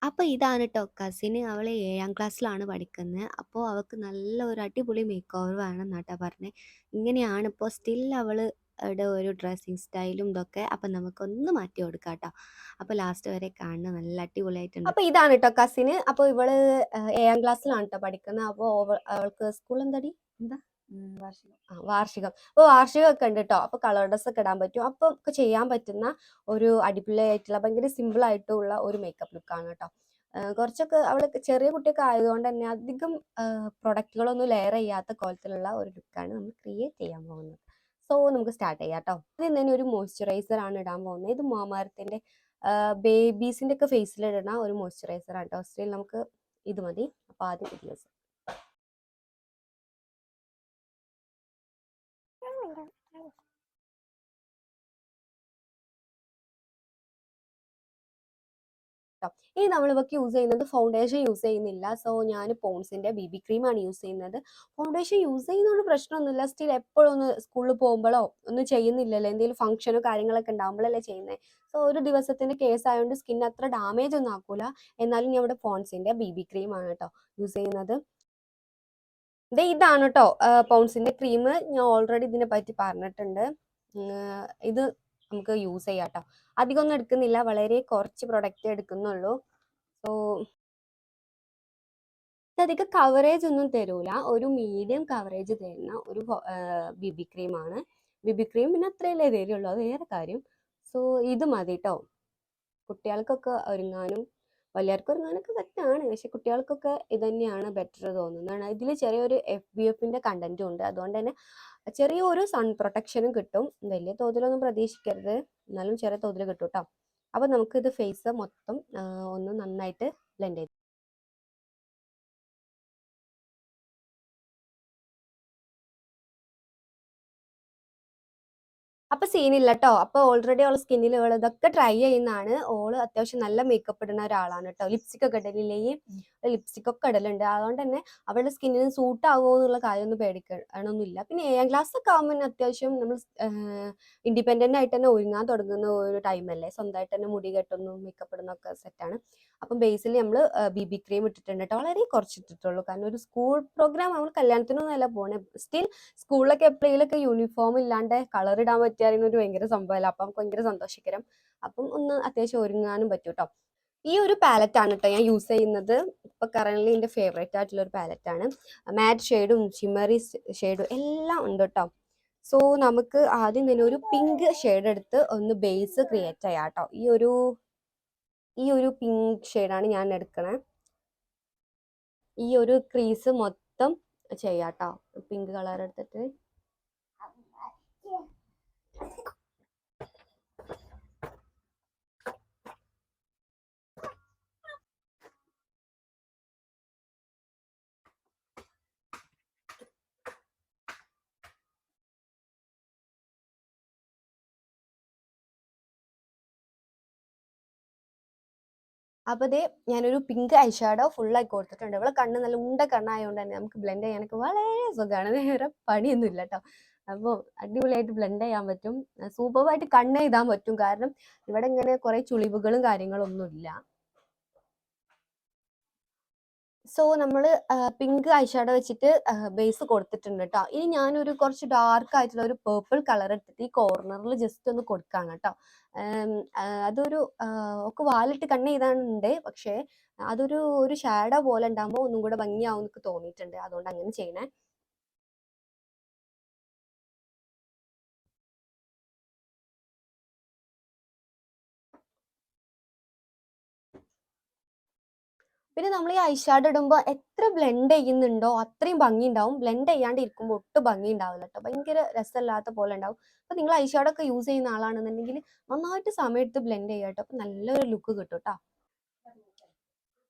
അപ്പൊ ഇതാണ് ട്ടോ കസിന്. അവള് 7ാം ക്ലാസ്സിലാണ് പഠിക്കുന്നത്. അപ്പോൾ അവൾക്ക് നല്ല ഒരു അടിപൊളി മേക്ക് ഓവർ വേണമെന്നാട്ടാ പറഞ്ഞത്. ഇങ്ങനെയാണ് ഇപ്പോൾ സ്റ്റിൽ അവള് ടെ ഒരു ഡ്രസ്സിങ് സ്റ്റൈലും ഇതൊക്കെ. അപ്പം നമുക്കൊന്ന് മാറ്റി കൊടുക്കാം ട്ടോ. അപ്പോൾ ലാസ്റ്റ് വരെ കാണണം. നല്ല അടിപൊളിയായിട്ടുണ്ട്. അപ്പോൾ ഇതാണ് ട്ടോ കസിന്. അപ്പോൾ ഇവള് 7ാം ക്ലാസ്സിലാണ് ട്ടോ പഠിക്കുന്നത്. അപ്പോൾ അവൾക്ക് സ്കൂൾ എന്താടി എന്താ വാർഷികം. അപ്പോൾ വാർഷികമൊക്കെ ഉണ്ട് ട്ടോ. അപ്പോൾ കളർ ഡ്രസ് ഒക്കെ ഇടാൻ പറ്റും. അപ്പോൾ ഒക്കെ ചെയ്യാൻ പറ്റുന്ന ഒരു അടിപൊളിയായിട്ടുള്ള ഭയങ്കര സിമ്പിൾ ആയിട്ടുള്ള ഒരു മേക്കപ്പ് ലുക്കാണ് കേട്ടോ. കുറച്ചൊക്കെ അവൾ ചെറിയ കുട്ടിയൊക്കെ ആയതുകൊണ്ട് തന്നെ അധികം പ്രൊഡക്റ്റുകളൊന്നും ലെയർ ചെയ്യാത്ത കോലത്തിലുള്ള ഒരു ലുക്കാണ് നമ്മൾ ക്രിയേറ്റ് ചെയ്യാൻ പോകുന്നത്. സോ നമുക്ക് സ്റ്റാർട്ട് ചെയ്യാം കേട്ടോ. ആദ്യം തന്നെ ഒരു മോയ്സ്ചറൈസർ ആണ് ഇടാൻ പോകുന്നത്. ഇത് മാമാർത്തിന്റെ ബേബീസിന്റെ ഒക്കെ ഫേസിൽ ഇടുന്ന ഒരു മോയ്സ്ചറൈസർ ആണ് കേട്ടോ. സ്റ്റിൽ നമുക്ക് ഇത് മതി. അപ്പോൾ ആദ്യം ഇത് യൂസ് ഇനി നമ്മൾ ഇവർക്ക് യൂസ് ചെയ്യുന്നത് ഫൗണ്ടേഷൻ യൂസ് ചെയ്യുന്നില്ല. സോ ഞാൻ പോൺസിന്റെ BB ക്രീമാണ് യൂസ് ചെയ്യുന്നത്. ഫൗണ്ടേഷൻ യൂസ് ചെയ്യുന്നതുകൊണ്ട് പ്രശ്നമൊന്നുമില്ല. സ്റ്റിൽ എപ്പോഴും ഒന്ന് സ്കൂളിൽ പോകുമ്പോഴോ ഒന്നും ചെയ്യുന്നില്ലല്ലോ, എന്തെങ്കിലും ഫംഗ്ഷനോ കാര്യങ്ങളൊക്കെ ഉണ്ടാകുമ്പോഴല്ലേ ചെയ്യുന്നത്. സോ ഒരു ദിവസത്തിന്റെ കേസ് ആയതുകൊണ്ട് സ്കിൻ അത്ര ഡാമേജ് ഒന്നും ആക്കൂല. എന്നാലും ഞാൻ ഇവിടെ പോൺസിന്റെ BB ക്രീമാണ് കേട്ടോ യൂസ് ചെയ്യുന്നത്. ഇതാണ് കേട്ടോ പോൺസിന്റെ ക്രീം. ഞാൻ ഓൾറെഡി ഇതിനെ പറ്റി പറഞ്ഞിട്ടുണ്ട്. ഇത് നമുക്ക് യൂസ് ചെയ്യാം കേട്ടോ. അധികം ഒന്നും എടുക്കുന്നില്ല, വളരെ കുറച്ച് പ്രൊഡക്റ്റ് എടുക്കുന്നുള്ളൂ. സോ ഇതധികം കവറേജ് ഒന്നും തരൂല, ഒരു മീഡിയം കവറേജ് തരുന്ന ഒരു BB ക്രീമാണ്. BB ക്രീം പിന്നെ അത്രയല്ലേ തരുള്ളൂ, അത് വേറെ കാര്യം. സോ ഇത് മതി കേട്ടോ. കുട്ടികൾക്കൊക്കെ ഒരുങ്ങാനും വലിയവർക്ക് ഒരുങ്ങാനൊക്കെ സെറ്റാണ്, പക്ഷെ കുട്ടികൾക്കൊക്കെ ഇത് തന്നെയാണ് ബെറ്റർ തോന്നുന്നതാണ്. ഇതിൽ ചെറിയൊരു FBFന്റെ കണ്ടന്റും ഉണ്ട്. അതുകൊണ്ട് തന്നെ ചെറിയൊരു സൺ പ്രൊട്ടക്ഷനും കിട്ടും. വലിയ തോതിലൊന്നും പ്രതീക്ഷിക്കരുത്, എന്നാലും ചെറിയ തോതിൽ കിട്ടും കേട്ടോ. അപ്പം നമുക്കിത് ഫേസ് മൊത്തം ഒന്ന് നന്നായിട്ട് ബ്ലെൻഡ് ചെയ്ത്. അപ്പൊ സീനില്ല കേട്ടോ. അപ്പൊ ഓൾറെഡി അവളെ സ്കിന്നിൽ ഇവൾ ഇതൊക്കെ ട്രൈ ചെയ്യുന്നതാണ്. ഓള് അത്യാവശ്യം നല്ല മേക്കപ്പ് ഇടുന്ന ഒരാളാണ് കേട്ടോ. ലിപ്സ്റ്റിക് ഒക്കെ ഇടലില്ലേ, ലിപ്സ്റ്റിക് ഒക്കെ ഇടലുണ്ട്. അതുകൊണ്ട് തന്നെ അവളുടെ സ്കിന്നിന് സൂട്ട് ആകുമോ എന്നുള്ള കാര്യമൊന്നും പേടിക്കണമെന്നില്ല. പിന്നെ 7ാം ക്ലാസ് ഒക്കെ ആകുമ്പോൾ അത്യാവശ്യം നമ്മൾ ഇൻഡിപെൻഡന്റ് ആയിട്ട് തന്നെ ഒരുങ്ങാൻ തുടങ്ങുന്ന ഒരു ടൈമല്ലേ. സ്വന്തമായിട്ട് തന്നെ മുടി കെട്ടുന്നു, മേക്കപ്പ് ഇടുന്നൊക്കെ സെറ്റാണ്. അപ്പം ബേസിൽ നമ്മൾ BB ക്രീം ഇട്ടിട്ടുണ്ട് കേട്ടോ. വളരെ കുറച്ച് ഇട്ടിട്ടുള്ളൂ, കാരണം ഒരു സ്കൂൾ പ്രോഗ്രാം, നമ്മൾ കല്യാണത്തിനൊന്നും അല്ല പോണേ. സ്റ്റിൽ സ്കൂളിലൊക്കെ എപ്പോഴെങ്കിലൊക്കെ യൂണിഫോം ഇല്ലാണ്ട് കളർ ഇടാൻ പറ്റിയാലും ഒരു ഭയങ്കര സംഭവമല്ല. അപ്പം ഭയങ്കര സന്തോഷിക്കരം. അപ്പം ഒന്ന് അത്യാവശ്യം ഒരുങ്ങാനും പറ്റും കേട്ടോ. ഈ ഒരു പാലറ്റ് ആണ് കേട്ടോ ഞാൻ യൂസ് ചെയ്യുന്നത്. ഇപ്പൊ കറന്റ് എന്റെ ഫേവറേറ്റ് ആയിട്ടുള്ള ഒരു പാലറ്റ് ആണ്. മാറ്റ് ഷെയ്ഡും ഷിമറി ഷെയ്ഡും എല്ലാം ഉണ്ട് കേട്ടോ. സോ നമുക്ക് ആദ്യം തന്നെ ഒരു പിങ്ക് ഷെയ്ഡ് എടുത്ത് ഒന്ന് ബേസ് ക്രിയേറ്റ് ചെയ്യാം കേട്ടോ. ഈ ഒരു പിങ്ക് ഷെയ്ഡാണ് ഞാൻ എടുക്കണേ. ഈ ഒരു ക്രീസ് മൊത്തം ചെയ്യാട്ടോ, പിങ്ക് കളർ എടുത്തിട്ട്. അപ്പൊ ദേ ഞാനൊരു പിങ്ക് ഐഷാഡോ ഫുള്ളായി കൊടുത്തിട്ടുണ്ട്. ഇവിടെ കണ്ണ് നല്ല ഉണ്ട കണ്ണായതുകൊണ്ട് തന്നെ നമുക്ക് ബ്ലെൻഡ് ചെയ്യാനൊക്കെ വളരെ സുഖമാണ്, വേറെ പണിയൊന്നും ഇല്ല കേട്ടോ. അപ്പോൾ അടിപൊളിയായിട്ട് ബ്ലെൻഡ് ചെയ്യാൻ പറ്റും, സൂപ്പറായിട്ട് കണ്ണ് എഴുതാൻ പറ്റും. കാരണം ഇവിടെ ഇങ്ങനെ കുറെ ചുളിവുകളും കാര്യങ്ങളൊന്നും ഇല്ല. സോ നമ്മൾ പിങ്ക് ഐഷാഡോ വെച്ചിട്ട് ബേസ് കൊടുത്തിട്ടുണ്ട് കേട്ടോ. ഇനി ഞാനൊരു കുറച്ച് ഡാർക്ക് ആയിട്ടുള്ള ഒരു പേർപ്പിൾ കളർ എടുത്തിട്ട് ഈ കോർണറിൽ ജസ്റ്റ് ഒന്ന് കൊടുക്കാണ് കേട്ടോ. അതൊരു ഒക്കെ വാലിട്ട് കണ്ണ് ചെയ്താണുണ്ട്, പക്ഷേ ഒരു ഷാഡോ പോലെ ഉണ്ടാകുമ്പോൾ ഒന്നും കൂടെ ഭംഗിയാവും എനിക്ക് തോന്നിയിട്ടുണ്ട്. അതുകൊണ്ട് അങ്ങനെ ചെയ്യണേ. പിന്നെ നമ്മൾ ഈ ഐഷാഡോ ഇടുമ്പോൾ എത്ര ബ്ലെൻഡ് ചെയ്യുന്നുണ്ടോ അത്രയും ഭംഗി ഉണ്ടാവും. ബ്ലെൻഡ് ചെയ്യാണ്ട് ഇരിക്കുമ്പോൾ ഒട്ടും ഭംഗി ഉണ്ടാവില്ല കേട്ടോ, ഭയങ്കര രസമില്ലാത്ത പോലെ ഉണ്ടാവും. അപ്പൊ നിങ്ങൾ ഐഷാഡോ ഒക്കെ യൂസ് ചെയ്യുന്ന ആളാണെന്നുണ്ടെങ്കിൽ നന്നായിട്ട് സമയം എടുത്ത് ബ്ലെൻഡ് ചെയ്യാം കേട്ടോ. അപ്പൊ നല്ലൊരു ലുക്ക് കിട്ടും കേട്ടോ.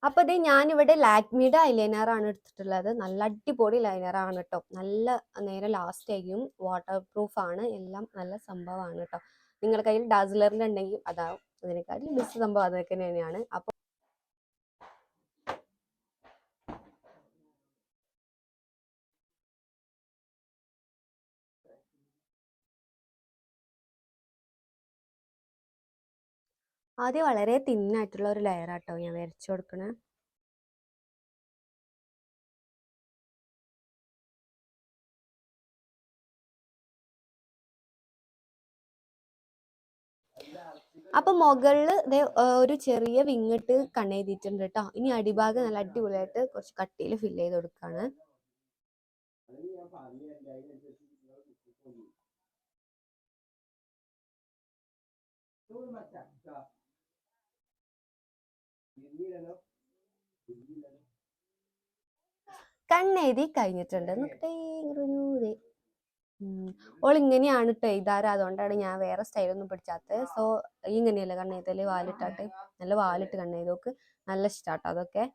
അപ്പൊ ഇത് ഞാനിവിടെ ലാക്മിയുടെ ഐലൈനർ ആണ് എടുത്തിട്ടുള്ളത്. നല്ല അടിപൊളി ലൈനർ ആണ് കേട്ടോ. നല്ല നേരം ലാസ്റ്റ് ചെയ്യും, വാട്ടർ പ്രൂഫ് ആണ്, എല്ലാം നല്ല സംഭവമാണ് കേട്ടോ. നിങ്ങളുടെ കയ്യിൽ ഡാസ്ലറിന്റെ ഉണ്ടെങ്കിൽ അതാവും ഇതിനെക്കാളും ബെസ്റ്റ് സംഭവം അതൊക്കെ തന്നെയാണ്. അപ്പൊ ആദ്യം വളരെ തിന്നായിട്ടുള്ള ഒരു ലെയർ ആട്ടോ ഞാൻ വരച്ചു കൊടുക്കണേ. അപ്പൊ മുകളില് ഒരു ചെറിയ വിങ്ങിട്ട് കണ്ണെഴുതിയിട്ടുണ്ട് കേട്ടോ. ഇനി അടിഭാഗം നല്ല അടിപൊളിയായിട്ട് കുറച്ച് കട്ടിയിൽ ഫില്ല് ചെയ്ത് കൊടുക്കാണ്. കണ്ണെഴുതി കഴിഞ്ഞിട്ടുണ്ട്. ഓൾ ഇങ്ങനെയാണ് കേട്ടോ എഴുതാറ്. അതുകൊണ്ടാണ് ഞാൻ വേറെ സ്റ്റൈലൊന്നും പഠിച്ചാത്തത്. സോ ഇങ്ങനെയല്ലേ കണ്ണെഴുതല്, വാലിട്ടാട്ട് നല്ല വാലിട്ട് കണ്ണെഴുതോക്ക് നല്ല ഇഷ്ടാട്ടോ അതൊക്കെ.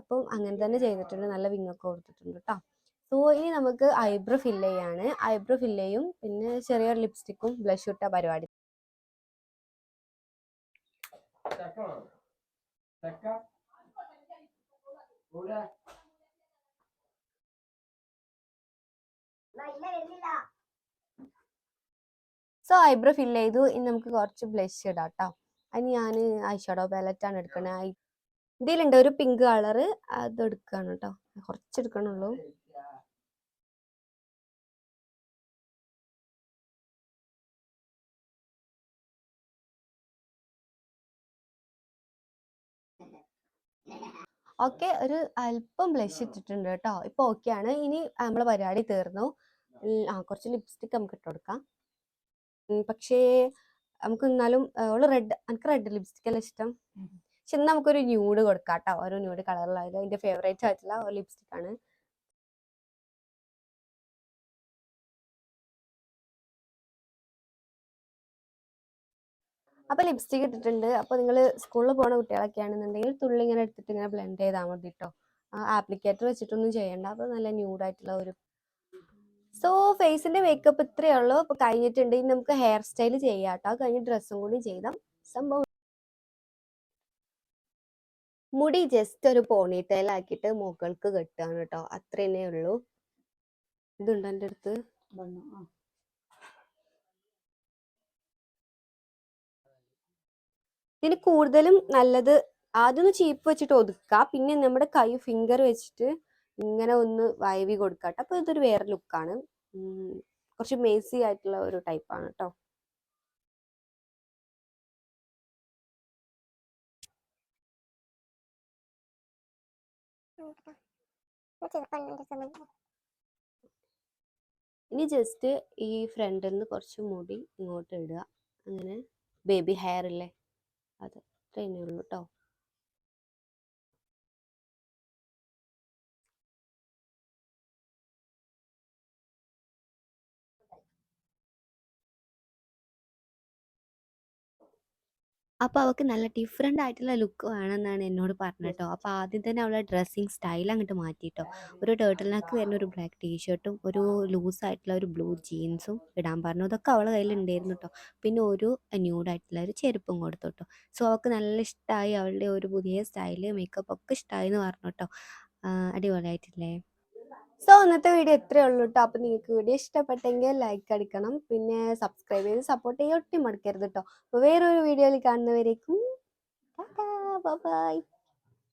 അപ്പം അങ്ങനെ തന്നെ ചെയ്തിട്ടുണ്ട്. നല്ല വിങ്ങൊക്കെ കൊടുത്തിട്ടുണ്ട് കേട്ടോ. സോ ഇനി നമുക്ക് ഐബ്രോ ഫില്ല് ചെയ്യാണ്. ഐബ്രോ ഫില്ല് ചെയ്യും, പിന്നെ ചെറിയൊരു ലിപ്സ്റ്റിക്കും ബ്ലഷ് ഇട്ട പരിപാടി. സോ ഐബ്രോ ഫില്ല് ചെയ്തു. ഇനി നമുക്ക് കുറച്ച് ബ്ലഷ് ഇടാം കേട്ടോ. അതിന് ഞാൻ ഐ ഷാഡോ പാലറ്റാണ് എടുക്കണത്. ഇതിലുണ്ട് ഒരു പിങ്ക് കളറ്, അത് എടുക്കാണ് കേട്ടോ. കുറച്ച് എടുക്കണുള്ളൂ. ഓക്കെ, ഒരു അല്പം ബ്ലഷ് ഇട്ടിട്ടുണ്ട് കേട്ടോ. ഇപ്പൊ ഓക്കെയാണ്. ഇനി നമ്മളെ പരിപാടി തീർന്നു. കുറച്ച് ലിപ്സ്റ്റിക് നമുക്ക് ഇട്ട് കൊടുക്കാം. പക്ഷേ നമുക്ക് എന്നാലും എനിക്ക് റെഡ് ലിപ്സ്റ്റിക് അല്ല ഇഷ്ടം. പക്ഷെ ഇന്ന് നമുക്കൊരു ന്യൂഡ് കൊടുക്കാം കേട്ടോ. ഒരു ന്യൂഡ് കളറിലായത് എന്റെ ഫേവറേറ്റ് ആയിട്ടുള്ള ഒരു ലിപ്സ്റ്റിക് ആണ്. അപ്പൊ ലിപ്സ്റ്റിക് ഇട്ടിട്ടുണ്ട്. അപ്പൊ നിങ്ങൾ സ്കൂളിൽ പോകുന്ന കുട്ടികളൊക്കെ ആണെന്നുണ്ടെങ്കിൽ തുള്ളി ഇങ്ങനെ എടുത്തിട്ട് ഇങ്ങനെ ബ്ലെൻഡ് ചെയ്താൽ മതി കേട്ടോ. ആപ്ലിക്കേറ്റർ വെച്ചിട്ടൊന്നും ചെയ്യണ്ട. അപ്പൊ നല്ല ന്യൂഡായിട്ടുള്ള ഒരു. സോ ഫേസിന്റെ മേക്കപ്പ് ഇത്രയേ ഉള്ളൂ. അപ്പൊ കഴിഞ്ഞിട്ടുണ്ട്. ഇനി നമുക്ക് ഹെയർ സ്റ്റൈൽ ചെയ്യാം കേട്ടോ. കഴിഞ്ഞ് ഡ്രസ്സും കൂടി ചെയ്താൽ സംഭവം. മുടി ജസ്റ്റ് ഒരു പോണിറ്റെയിൽ ആക്കിയിട്ട് മുകൾക്ക് കെട്ടുകയാണ് കേട്ടോ. അത്രേനേ ഉള്ളൂ. ഇതുണ്ട് എൻ്റെ അടുത്ത്. ഇതിന് കൂടുതലും നല്ലത് ആദ്യം ഒന്ന് ചീപ്പ് വെച്ചിട്ട് ഒതുക്കുക, പിന്നെ നമ്മുടെ കൈ ഫിംഗർ വെച്ചിട്ട് ഇങ്ങനെ ഒന്ന് വൈവി കൊടുക്കാട്ടോ. അപ്പൊ ഇതൊരു വേറെ ലുക്കാണ്. കുറച്ച് മേസി ആയിട്ടുള്ള ഒരു ടൈപ്പാണ് കേട്ടോ. ഇനി ജസ്റ്റ് ഈ ഫ്രണ്ടിൽ നിന്ന് കുറച്ച് മുടി ഇങ്ങോട്ട് ഇടുക. അങ്ങനെ ബേബി ഹെയർ ഇല്ലേ, അത് അത്രയേ ഉള്ളൂ കേട്ടോ. അപ്പോൾ അവൾക്ക് നല്ല ഡിഫറെൻ്റ് ആയിട്ടുള്ള ലുക്ക് വേണമെന്നാണ് എന്നോട് പറഞ്ഞത് കേട്ടോ. അപ്പോൾ ആദ്യം തന്നെ അവളുടെ ഡ്രസ്സിങ് സ്റ്റൈൽ അങ്ങോട്ട് മാറ്റിയിട്ടോ. ഒരു ടേർട്ടിൽ നെക്ക് വരുന്ന ഒരു ബ്ലാക്ക് ടീഷർട്ടും ഒരു ലൂസായിട്ടുള്ള ഒരു ബ്ലൂ ജീൻസും ഇടാൻ പറഞ്ഞു. അതൊക്കെ അവളെ കയ്യിൽ ഉണ്ടായിരുന്നു കേട്ടോ. പിന്നെ ഒരു ന്യൂഡായിട്ടുള്ള ഒരു ചെരുപ്പും കൊടുത്തു കേട്ടോ. സോ അവൾക്ക് നല്ല ഇഷ്ടമായി. അവളുടെ ഒരു പുതിയ സ്റ്റൈല് മേക്കപ്പ് ഒക്കെ ഇഷ്ടമായി എന്ന് പറഞ്ഞു കേട്ടോ. അടിപൊളിയായിട്ടില്ലേ? സോ ഇന്നത്തെ വീഡിയോ ഇത്രയേ ഉള്ളൂ കേട്ടോ. അപ്പോൾ നിങ്ങൾക്ക് വീഡിയോ ഇഷ്ടപ്പെട്ടെങ്കിൽ ലൈക്ക് അടിക്കണം, പിന്നെ സബ്സ്ക്രൈബ് ചെയ്ത് സപ്പോർട്ട് ചെയ്യാൻ ഒട്ടും മറക്കരുത് കേട്ടോ. അപ്പോൾ വേറൊരു വീഡിയോയിൽ കാണുന്നവരേക്കും ബൈ.